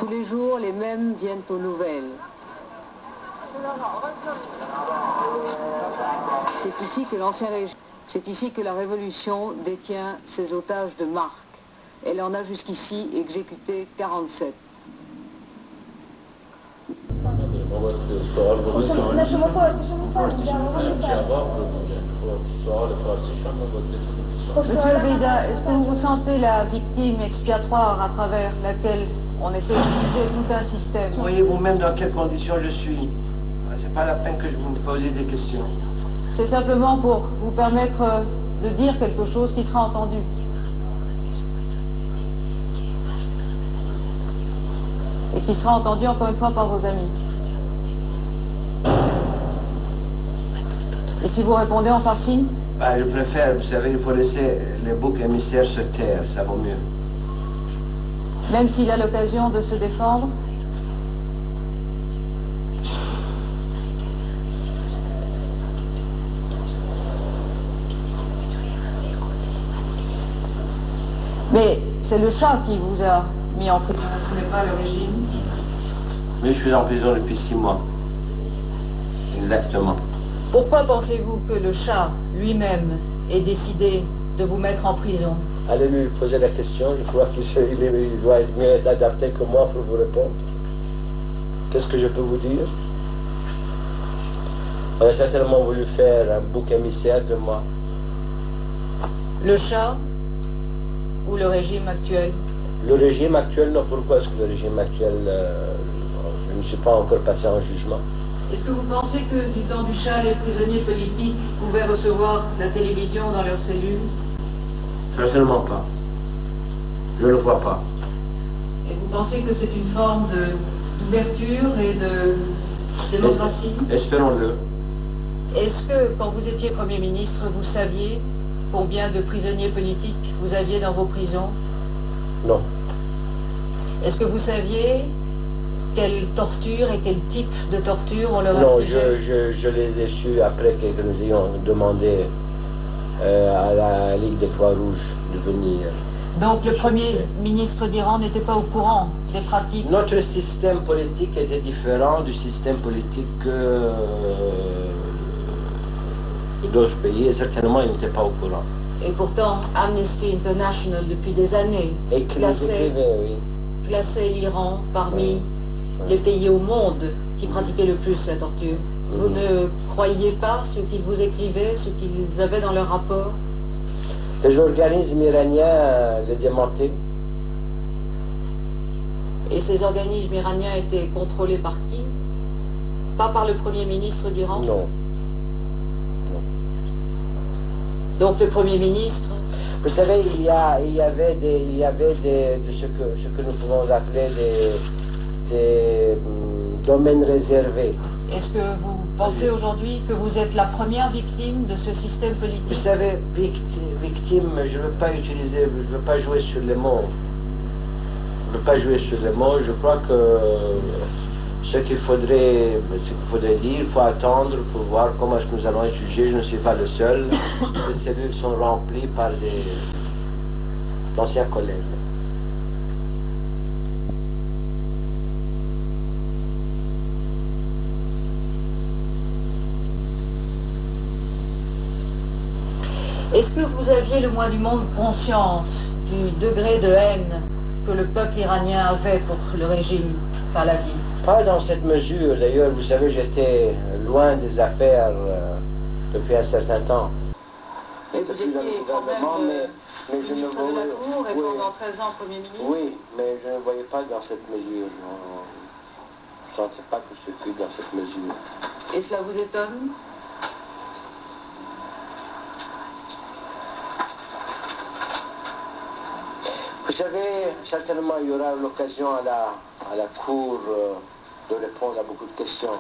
Tous les jours, les mêmes viennent aux nouvelles. C'est ici que la Révolution détient ses otages de marque. Elle en a jusqu'ici exécuté 47. Monsieur Beyda, est-ce que vous vous sentez la victime expiatoire à travers laquelle on essaie de juger tout un système? Voyez vous-même dans quelles conditions je suis. C'est pas la peine que je vous me posiez des questions. C'est simplement pour vous permettre de dire quelque chose qui sera entendu. Et qui sera entendu encore une fois par vos amis. Et si vous répondez en farci? Bah, je préfère, vous savez, il faut laisser les boucs émissaires se taire, ça vaut mieux. Même s'il a l'occasion de se défendre? Mais c'est le chat qui vous a mis en prison, ce n'est pas le régime. Mais je suis en prison depuis 6 mois. Exactement. Pourquoi pensez-vous que le chat lui-même ait décidé de vous mettre en prison? Allez lui poser la question, je crois qu'il doit être mieux adapté que moi pour vous répondre. Qu'est-ce que je peux vous dire? On a certainement voulu faire un bouc émissaire de moi. Le chat ou le régime actuel? Le régime actuel, non. Pourquoi est-ce que le régime actuel, je ne suis pas encore passé en jugement? Est-ce que vous pensez que du temps du chat, les prisonniers politiques pouvaient recevoir la télévision dans leurs cellules? Certainement pas. Je ne le vois pas. Et vous pensez que c'est une forme d'ouverture et de démocratie? Espérons-le. Est-ce que, quand vous étiez Premier ministre, vous saviez combien de prisonniers politiques vous aviez dans vos prisons? Non. Est-ce que vous saviez quelle torture et quel type de torture on leur a Non, infligé? je les ai su après que nous ayons demandé à la Ligue des Croix-Rouges de venir. Donc le Premier ministre d'Iran n'était pas au courant des pratiques? Notre système politique était différent du système politique d'autres pays, et certainement il n'était pas au courant. Et pourtant, Amnesty International, depuis des années, classait l'Iran parmi les pays au monde qui pratiquaient le plus la torture. Vous ne croyez pas ce qu'ils vous écrivaient, ce qu'ils avaient dans leur rapport? Les organismes iraniens les démentaient. Et ces organismes iraniens étaient contrôlés par qui? Pas par le Premier ministre d'Iran? Non. Donc le Premier ministre? Vous savez, il y avait ce que nous pouvons appeler des domaines réservés. Est-ce que vous pensez aujourd'hui que vous êtes la première victime de ce système politique? Vous savez, victime, je ne veux pas utiliser, je ne veux pas jouer sur les mots. Je ne veux pas jouer sur les mots. Je crois que ce qu'il faudrait dire, il faut attendre pour voir comment est-ce que nous allons être jugés. Je ne suis pas le seul. Les cellules sont remplies par d'anciens collègues. Est-ce que vous aviez le moins du monde conscience du degré de haine que le peuple iranien avait pour le régime par la vie? Pas dans cette mesure. D'ailleurs, vous savez, j'étais loin des affaires depuis un certain temps. Et vous étiez quand même ministre de la Cour et pendant 13 ans Premier ministre? Oui, mais je ne voyais pas dans cette mesure. Je ne sentais pas que je fût dans cette mesure. Et cela vous étonne? Vous savez, certainement il y aura l'occasion à la Cour de répondre à beaucoup de questions.